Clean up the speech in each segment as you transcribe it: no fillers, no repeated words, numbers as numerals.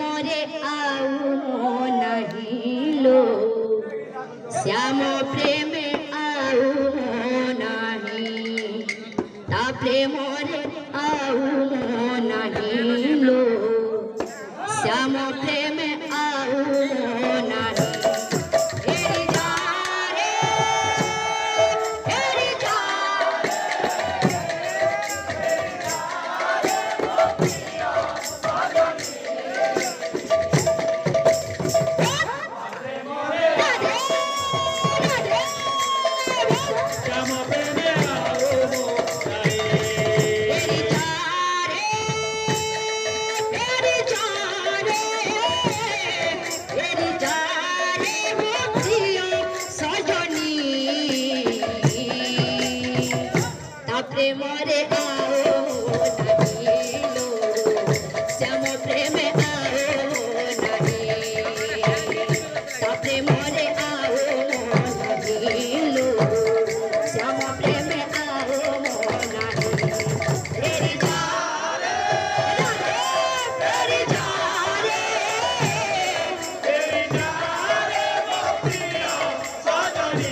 मोरे आऊ नहीं लो श्याम प्रेम आऊ नहीं ता प्रेम रे आऊ नहीं लो श्याम प्रेम आऊ नहीं प्रेम रे आओ नहीं लो श्याम प्रेम आओ नहीं प्रेम रे आओ नहीं लो श्याम प्रेम आओ नहीं तेरी जा रे तेरी जा रे मोतिया सजनी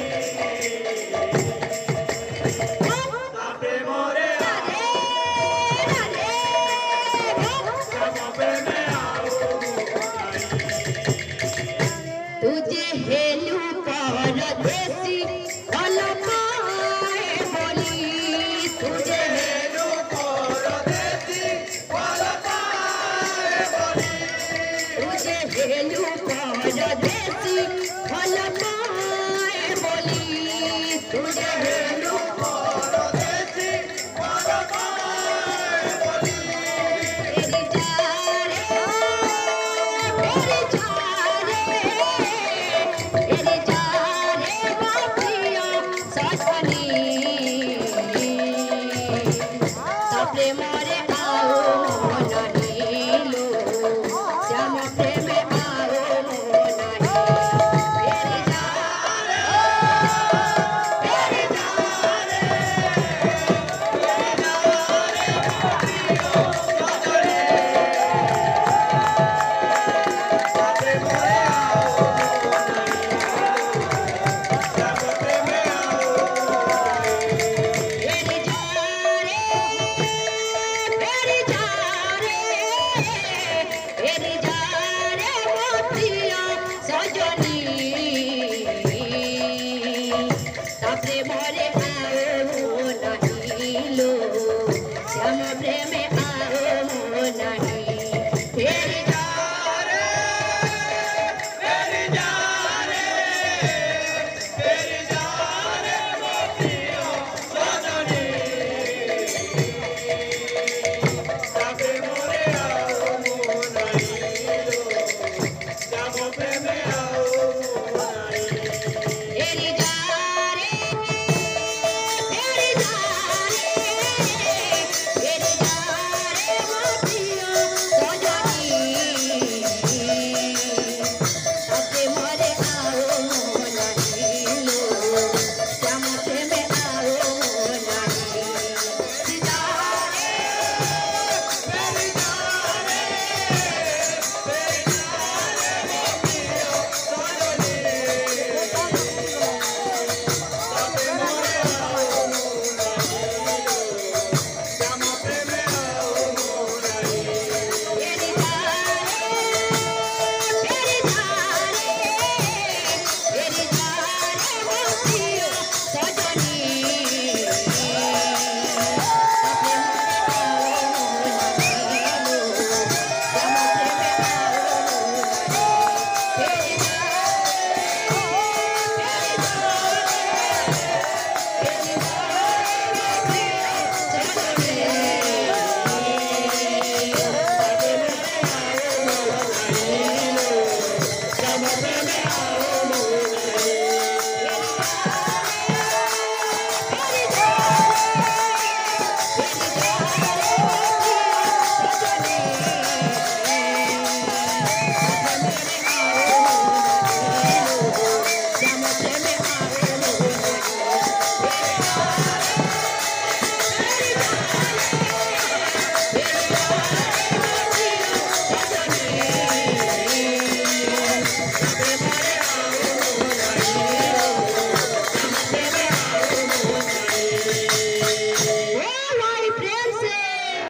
तुझे हेलू परदेसी अलमाए बोली तुझे हेलू परदेसी अलमाए बोली तुझे हेलू परदेसी अलमाए बोली तुझे हेलू परदेसी अलमाए बोली तेरी जा रे तेरी जा